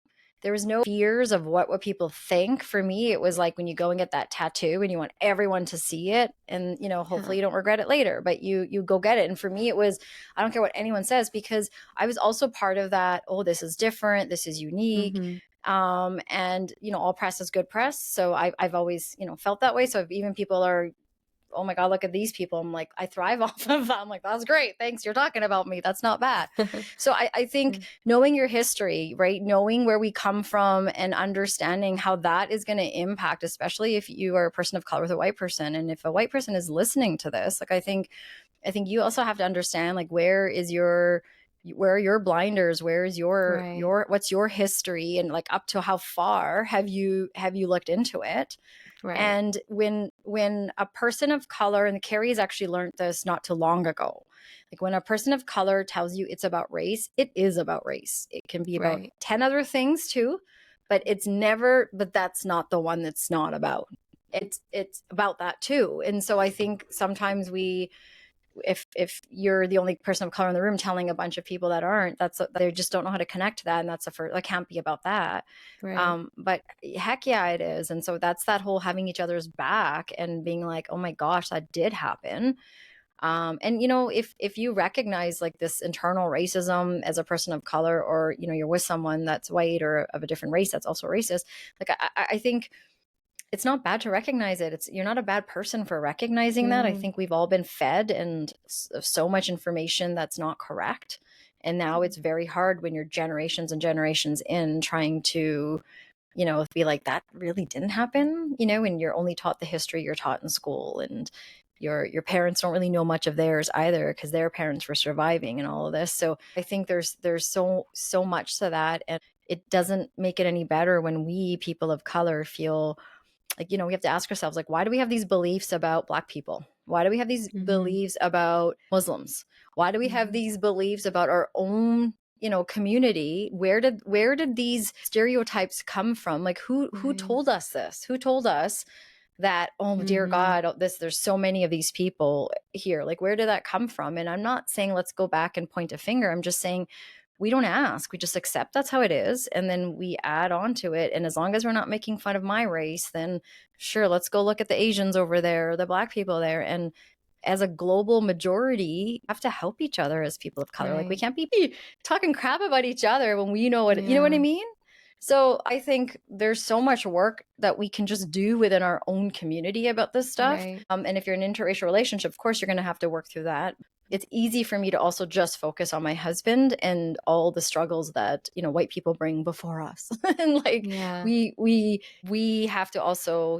fears of what people think. For me, it was like when you go and get that tattoo and you want everyone to see it, and you know, hopefully you don't regret it later, but you go get it. And for me, it was, I don't care what anyone says, because I was also part of that, oh, this is different, this is unique. And you know, all press is good press. So I've always, you know, felt that way. So if even people are, oh my God, look at these people, I'm like, I thrive off of that. I'm like, that's great. Thanks. You're talking about me. That's not bad. So I think knowing your history, right? Knowing where we come from and understanding how that is going to impact, especially if you are a person of color with a white person. And if a white person is listening to this, like, I think you also have to understand, like, where are your blinders? Where is your what's your history, and like up to how far have you looked into it? And when a person of color, and Carrie's actually learned this not too long ago, like when a person of color tells you it's about race, it is about race. It can be about 10 other things too, but that's not the one that's not about. It's about that too. And so I think sometimes we if you're the only person of color in the room telling a bunch of people that aren't, they just don't know how to connect to that. And that's that can't be about that. Right. But heck yeah, it is. And so that's that whole having each other's back and being like, oh my gosh, that did happen. And if you recognize like this internal racism as a person of color, or you're with someone that's white or of a different race that's also racist, like I think it's not bad to recognize it. You're not a bad person for recognizing that. I think we've all been fed and so much information that's not correct. And now it's very hard when you're generations and generations in trying to, be like, that really didn't happen, and you're only taught the history you're taught in school, and your parents don't really know much of theirs either because their parents were surviving and all of this. So I think there's so much to that, and it doesn't make it any better when we people of color feel like, we have to ask ourselves, like, why do we have these beliefs about Black people? Why do we have these beliefs about Muslims? Why do we have these beliefs about our own community? Where did these stereotypes come from? Like, who told us this? Who told us that, oh dear God, there's so many of these people here? Like, where did that come from? And I'm not saying let's go back and point a finger. I'm just saying we don't ask. We just accept that's how it is, and then we add on to it. And as long as we're not making fun of my race, then sure, let's go look at the Asians over there, or the Black people there. And as a global majority, we have to help each other as people of color. Right. Like, we can't be talking crap about each other when we know what you know what I mean? So I think there's so much work that we can just do within our own community about this stuff. Right. And if you're in an interracial relationship, of course, you're going to have to work through that. It's easy for me to also just focus on my husband and all the struggles that, white people bring before us. And like, we have to also,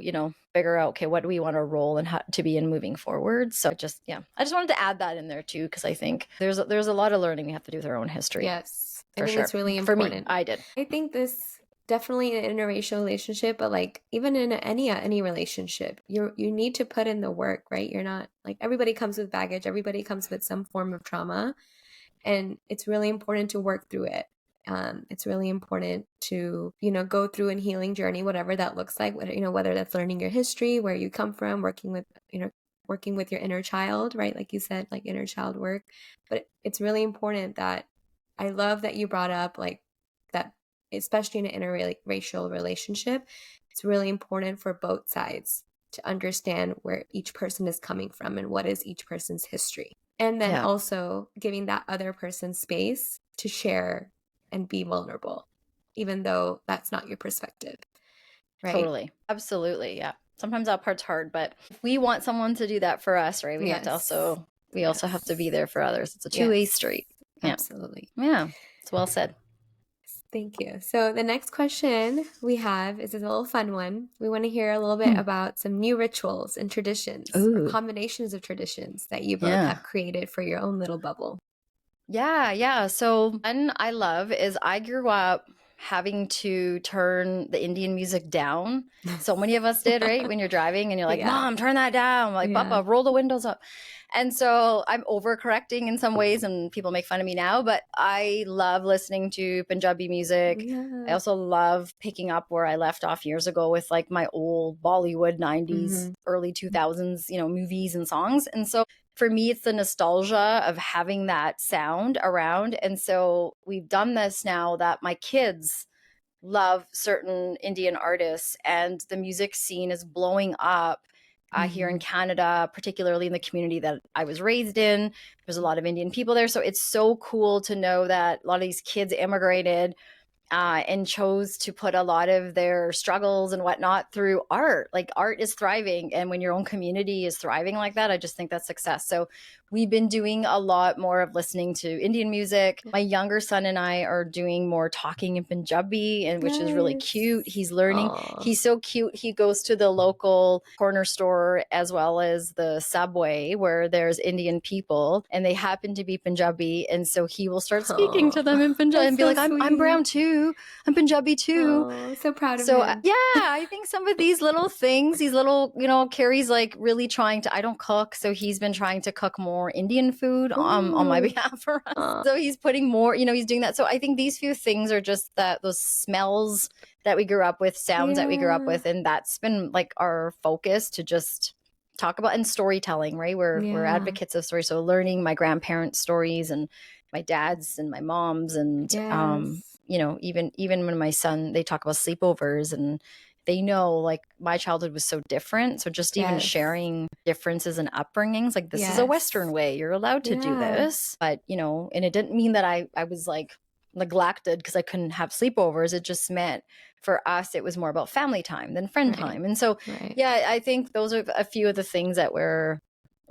figure out, okay, what do we want to roll and how to be in moving forward? So I just wanted to add that in there too, because I think there's a lot of learning we have to do with our own history. Yes. For I think sure. it's really important. For me, I did. I think this definitely in an interracial relationship, but like even in any relationship, you need to put in the work, right? You're not like, everybody comes with baggage, everybody comes with some form of trauma, and it's really important to work through it. It's really important to go through a healing journey, whatever that looks like, whether that's learning your history, where you come from, working with your inner child, right? Like you said, like inner child work. But it's really important that I love that you brought up like that, especially in an interracial relationship, it's really important for both sides to understand where each person is coming from and what is each person's history. And then also giving that other person space to share and be vulnerable, even though that's not your perspective. Right? Totally. Absolutely. Yeah. Sometimes that part's hard, but if we want someone to do that for us, right? We have to also have to be there for others. It's a two-way street. Yeah. Absolutely. Yeah. It's well said. Thank you. So the next question we have is a little fun one. We want to hear a little bit about some new rituals and traditions or combinations of traditions that you both have created for your own little bubble. Yeah. So one I love is I grew up having to turn the Indian music down. So many of us did, right? When you're driving and you're like, Mom, turn that down. I'm like, Papa, roll the windows up. And so I'm overcorrecting in some ways, and people make fun of me now, but I love listening to Punjabi music. Yeah. I also love picking up where I left off years ago with like my old Bollywood 90s, early 2000s, movies and songs. And so for me, it's the nostalgia of having that sound around. And so we've done this now that my kids love certain Indian artists, and the music scene is blowing up here in Canada, particularly in the community that I was raised in. There's a lot of Indian people there. So it's so cool to know that a lot of these kids immigrated and chose to put a lot of their struggles and whatnot through art. Like, art is thriving. And when your own community is thriving like that, I just think that's success. So we've been doing a lot more of listening to Indian music. My younger son and I are doing more talking in Punjabi, and which is really cute. He's learning. Aww. He's so cute. He goes to the local corner store as well as the subway where there's Indian people, and they happen to be Punjabi. And so he will start speaking to them in Punjabi and be like, I'm brown too. I'm Punjabi too. Oh, so proud of him. I think some of these little things, these little, Carrie's like really trying to, I don't cook. So he's been trying to cook more Indian food on my behalf for us. So he's putting more, he's doing that. So I think these few things are just those smells that we grew up with, sounds that we grew up with. And that's been like our focus to just talk about, and storytelling, right? We're advocates of story. So learning my grandparents' stories and my dad's and my mom's, and Yes. you know, even when my son, they talk about sleepovers, and they know like my childhood was so different. So just even Yes. sharing differences and upbringings, like this is a Yes. Western way, you're allowed to do Yeah. this. But, you know, and it didn't mean that I was like neglected because I couldn't have sleepovers. It just meant for us, it was more about family time than friend Right. time. And so, Right. yeah, I think those are a few of the things that we're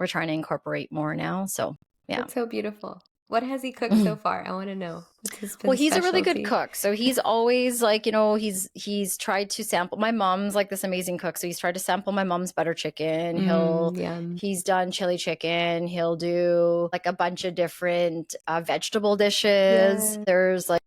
trying to incorporate more now. So, yeah. That's so beautiful. What has he cooked so far? I want to know. What's his Well, he's a really good specialty? cook. So he's always like, you know, he's tried to sample. My mom's like this amazing cook. So he's tried to sample my mom's butter chicken. Yum. He's done chili chicken. He'll do like a bunch of different vegetable dishes. Yeah. There's like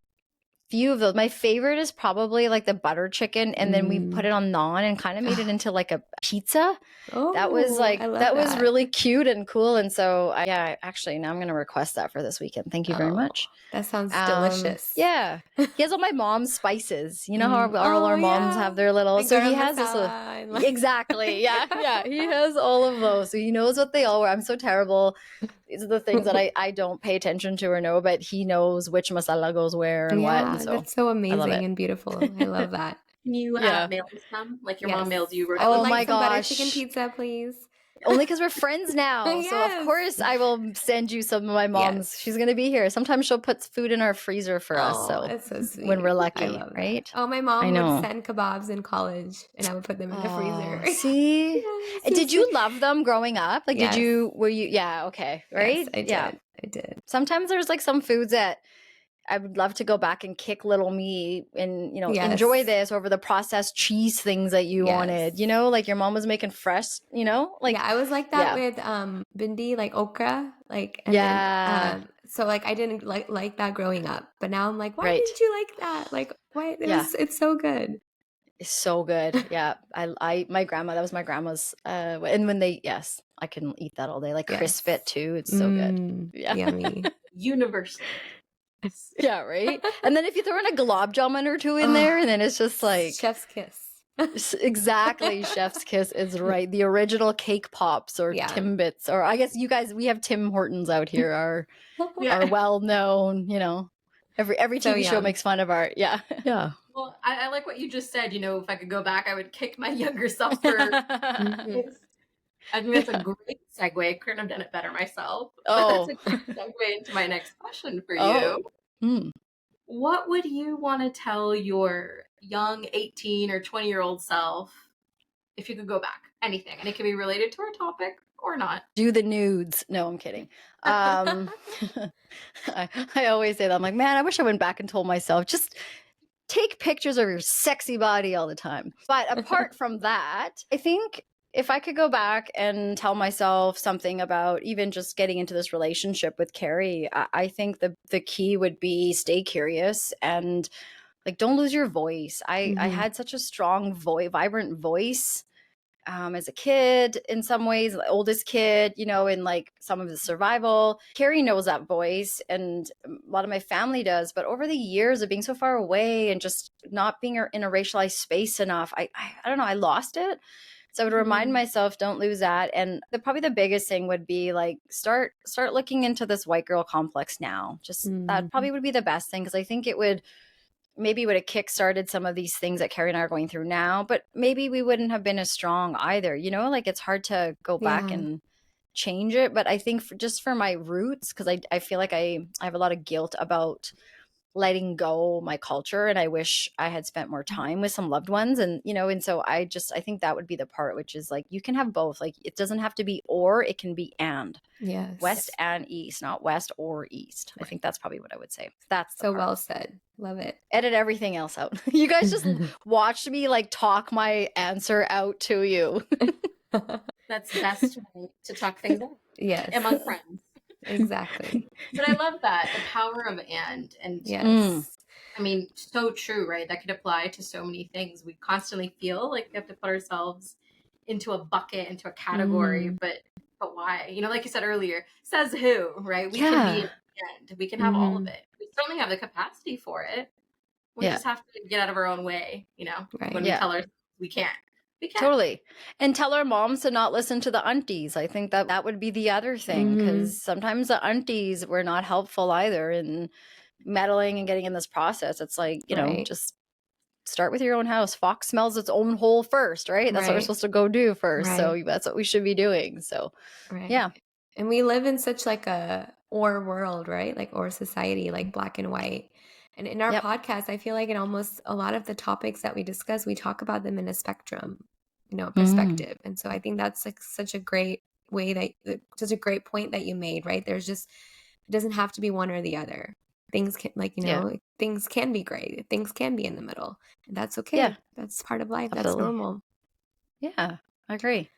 few of those. My favorite is probably like the butter chicken, and then we put it on naan and kind of made it into like a pizza. Oh, that was like I love that was that. really cute and cool. And so yeah, actually now I'm gonna request that for this weekend. Thank you very much. That sounds delicious. Yeah, he has all my mom's spices. You know how all our moms have their little. Like so he garam has this masala and exactly. Yeah. He has all of those. So he knows what they all were. I'm so terrible. These are the things that I don't pay attention to or know, but he knows which masala goes where and what. And so that's so amazing it. and beautiful. I love that. Can you mail me some? Like your mom mailed you. I would like my some butter gosh. chicken pizza, please. Only because we're friends now. Yes. So of course I will send you some of my mom's. Yes. She's going to be here. Sometimes she'll put food in our freezer for us. So that's so sweet. when we're lucky, I love right? That. Oh, my mom would send kebabs in college, and I would put them in the freezer. See? Did you love them growing up? Like, Yes. were you, yeah, okay, right? Yes, I did. Sometimes there's like some foods that I would love to go back and kick little me and, you know, enjoy this over the processed cheese things that you wanted, you know, like your mom was making fresh, you know, like. Yeah, I was like that with bindi, like okra, like, and then, so like I didn't like that growing up, but now I'm like, why didn't you like that? Like, why? It's so good. It's so good. Yeah. My grandma, that was my grandma's, and when I can eat that all day, like crisp it too. It's so good. Yeah. Yummy. Universal. Yeah, right. And then if you throw in a gulab jamun or two in there, and then it's just like chef's kiss. Exactly, chef's kiss is right. The original cake pops or Timbits, or I guess you guys, we have Tim Hortons out here, are well known. You know, every TV show makes fun of our yeah. Well, I like what you just said. You know, if I could go back, I would kick my younger self for. I think that's a great segue. I couldn't have done it better myself. Oh, that's a great segue into my next question for you. What would you want to tell your young 18 or 20-year-old self if you could go back? Anything. And it can be related to our topic or not. Do the nudes. No, I'm kidding. I always say that. I'm like, man, I wish I went back and told myself, just take pictures of your sexy body all the time. But apart from that, I think if I could go back and tell myself something about even just getting into this relationship with Carrie, I think the key would be stay curious and like don't lose your voice. I had such a strong vibrant voice as a kid in some ways, the oldest kid, you know, in like some of the survival. Carrie knows that voice and a lot of my family does. But over the years of being so far away and just not being in a racialized space enough, I don't know, I lost it. So I would remind myself, don't lose that. And probably the biggest thing would be like, start looking into this white girl complex now. Just that probably would be the best thing. Cause I think it would have kickstarted some of these things that Carrie and I are going through now, but maybe we wouldn't have been as strong either. You know, like it's hard to go back and change it. But I think just for my roots, cause I feel like I have a lot of guilt about letting go my culture, and I wish I had spent more time with some loved ones, and you know, and so I think that would be the part, which is like you can have both. Like it doesn't have to be or, it can be and. Yes. West and east, not west or east. I think that's probably what I would say. That's so well said. Love it. Edit everything else out. You guys just watched me like talk my answer out to you. That's the best way to talk things out. Yes. Among friends. Exactly. But I love that, the power of and yes. I mean, so true, right? That could apply to so many things. We constantly feel like we have to put ourselves into a bucket, into a category, but why? You know, like you said earlier, says who, right? We can be in the end. We can have all of it. We certainly have the capacity for it. We just have to get out of our own way, you know, when we tell ourselves we can't. Totally. And tell our moms to not listen to the aunties. I think that would be the other thing, because sometimes the aunties were not helpful either in meddling and getting in this process. It's like, you know, just start with your own house. Fox smells its own hole first, right? That's what we're supposed to go do first. So that's what we should be doing. So, yeah. And we live in such like a or world, right? Like or society, like black and white. And in our podcast, I feel like in almost a lot of the topics that we discuss, we talk about them in a spectrum, you know, perspective. And so I think that's like such a great way such a great point that you made, right? There's just, it doesn't have to be one or the other. Things can, like, you know, things can be gray. Things can be in the middle. And that's okay. Yeah. That's part of life. Absolutely. That's normal. Yeah, I agree.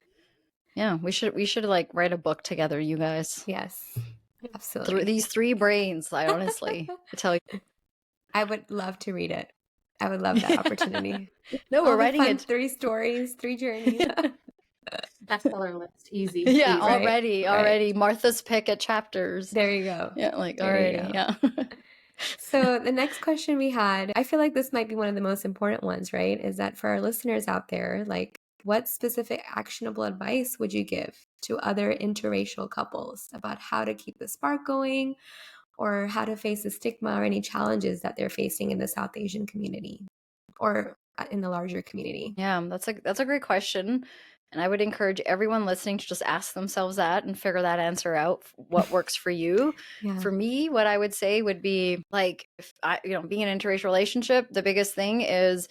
Yeah, we should like write a book together, you guys. Yes, absolutely. These three brains, I honestly, I tell you. I would love to read it. I would love that opportunity. No, we're writing it. 3 stories, 3 journeys. Bestseller list, easy. Yeah, easy. Already. Martha's pick at chapters. There you go. Yeah, like already. Yeah. So the next question we had, I feel like this might be one of the most important ones, right? Is that for our listeners out there, like, what specific actionable advice would you give to other interracial couples about how to keep the spark going, or how to face the stigma or any challenges that they're facing in the South Asian community or in the larger community? Yeah, that's a great question. And I would encourage everyone listening to just ask themselves that and figure that answer out. What works for you? For me, what I would say would be like, if being in an interracial relationship, the biggest thing is,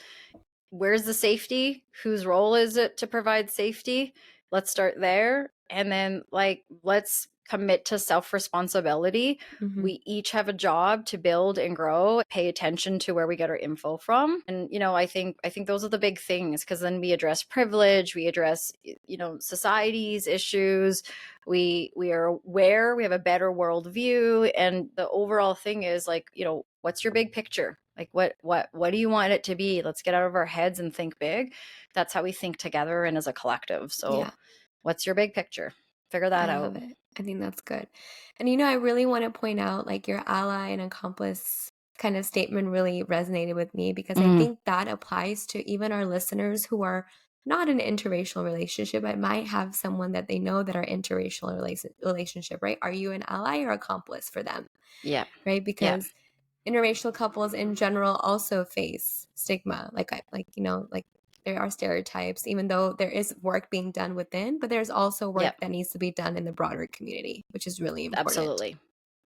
where's the safety? Whose role is it to provide safety? Let's start there. And then let's commit to self-responsibility. We each have a job to build and grow, pay attention to where we get our info from. And, I think those are the big things, because then we address privilege, we address, society's issues. We are aware, we have a better worldview. And the overall thing is what's your big picture? Like what do you want it to be? Let's get out of our heads and think big. That's how we think together and as a collective. So what's your big picture? Figure that out. I love it. I think that's good. And I really want to point out, like, your ally and accomplice kind of statement really resonated with me, because I think that applies to even our listeners who are not in an interracial relationship, but might have someone that they know that are interracial relationship, right? Are you an ally or accomplice for them? Yeah. Right? Because interracial couples in general also face stigma. Like there are stereotypes, even though there is work being done within, but there's also work that needs to be done in the broader community, which is really important. Absolutely.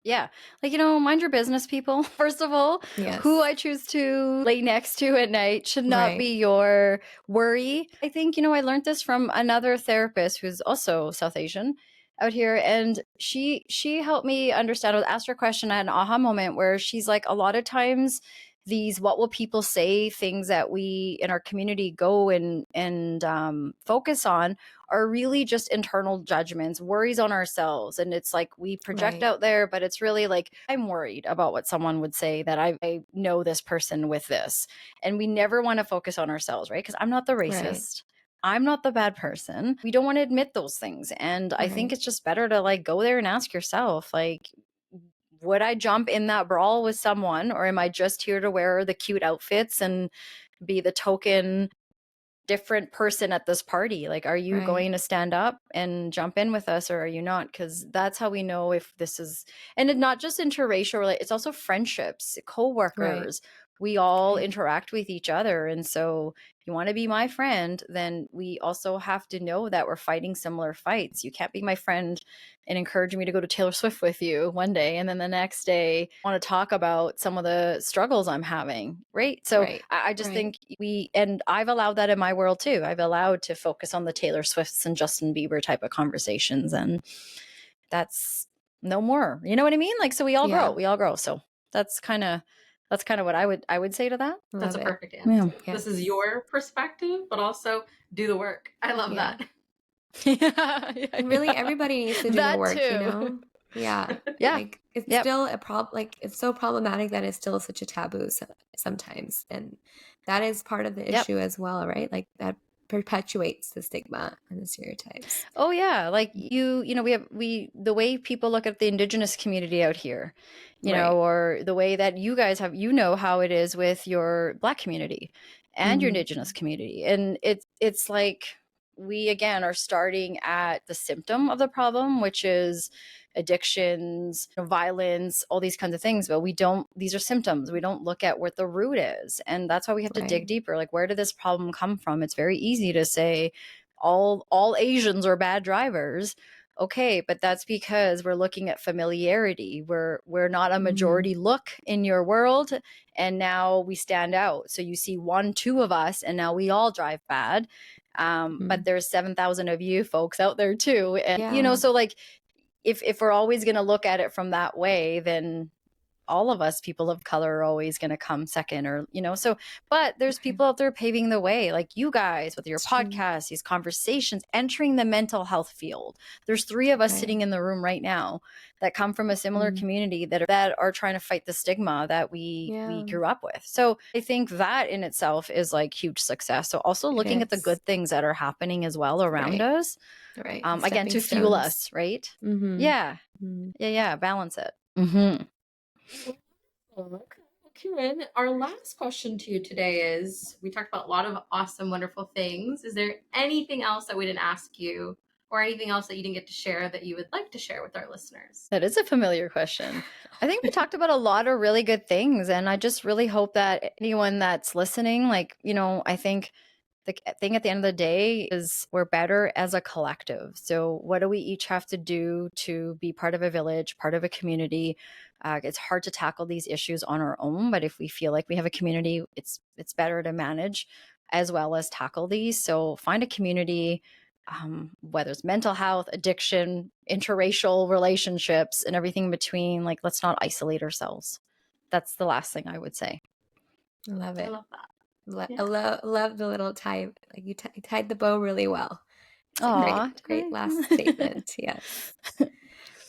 Yeah. Mind your business, people. First of all, who I choose to lay next to at night should not be your worry. I think, I learned this from another therapist who's also South Asian out here. And she helped me understand. I asked her a question. I had an aha moment where she's like, a lot of times these what will people say things that we in our community go and focus on are really just internal judgments, worries on ourselves. And it's like we project out there, but it's really like, I'm worried about what someone would say that I know this person with this. And we never want to focus on ourselves, right? Because I'm not the racist. I'm not the bad person. We don't want to admit those things. And I think it's just better to go there and ask yourself, would I jump in that brawl with someone, or am I just here to wear the cute outfits and be the token different person at this party? Are you going to stand up and jump in with us, or are you not? Because that's how we know if this is, and it's not just interracial, it's also friendships, co-workers. We all interact with each other. And so if you want to be my friend, then we also have to know that we're fighting similar fights. You can't be my friend and encourage me to go to Taylor Swift with you one day, and then the next day want to talk about some of the struggles I'm having, right? So I just think and I've allowed that in my world too. I've allowed to focus on the Taylor Swifts and Justin Bieber type of conversations, and that's no more. You know what I mean? So we all grow. So that's kind of what I would say to that. That's a perfect answer. Yeah. This is your perspective, but also do the work. I love that. And really, everybody needs to do the work, too. Yeah. It's still a problem. It's so problematic that it's still such a taboo sometimes. And that is part of the issue as well, right? That perpetuates the stigma and the stereotypes. Oh yeah. The way people look at the Indigenous community out here, you know, or the way that you guys have, how it is with your Black community. and your Indigenous community. And it's like we again are starting at the symptom of the problem, which is addictions, violence, all these kinds of things. But these are symptoms. We don't look at what the root is. And that's why we have to dig deeper. Like, where did this problem come from? It's very easy to say all Asians are bad drivers. Okay, but that's because we're looking at familiarity. We're not a majority look in your world, and now we stand out. So you see 1, 2 of us, and now we all drive bad. But there's 7,000 of you folks out there too, and so like if we're always going to look at it from that way, then all of us people of color are always going to come second, or so. But there's people out there paving the way, like you guys with your podcast, these conversations, entering the mental health field. There's 3 of us sitting in the room right now that come from a similar community that are trying to fight the stigma that we grew up with. So I think that in itself is like huge success. So also looking at the good things that are happening as well around us, again, to fuel us, right? Yeah, balance it. Okay. Kiran, our last question to you today is, we talked about a lot of awesome, wonderful things. Is there anything else that we didn't ask you, or anything else that you didn't get to share that you would like to share with our listeners? That is a familiar question. I think we talked about a lot of really good things, and I just really hope that anyone that's listening, like, I think the thing at the end of the day is we're better as a collective. So what do we each have to do to be part of a village, part of a community? It's hard to tackle these issues on our own, but if we feel like we have a community, it's better to manage as well as tackle these. So find a community, whether it's mental health, addiction, interracial relationships, and everything in between. Like, let's not isolate ourselves. That's the last thing I would say. I love it. I love that. I love the little tie. Like you tied the bow really well. It's a great last statement. Yes.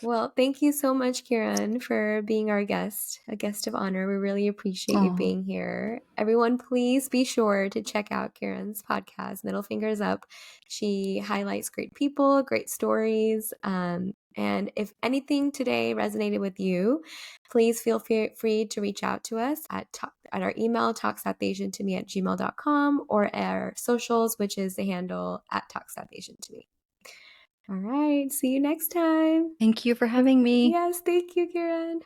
Well, thank you so much, Kiran, for being our guest, a guest of honor. We really appreciate you being here. Everyone, please be sure to check out Kiran's podcast, Middle Fingers Up. She highlights great people, great stories. And if anything today resonated with you, please feel free to reach out to us at our email, talksouthasiantome@gmail.com, or our socials, which is the handle @talksouthasiantome. All right. See you next time. Thank you for having me. Yes. Thank you, Kiran.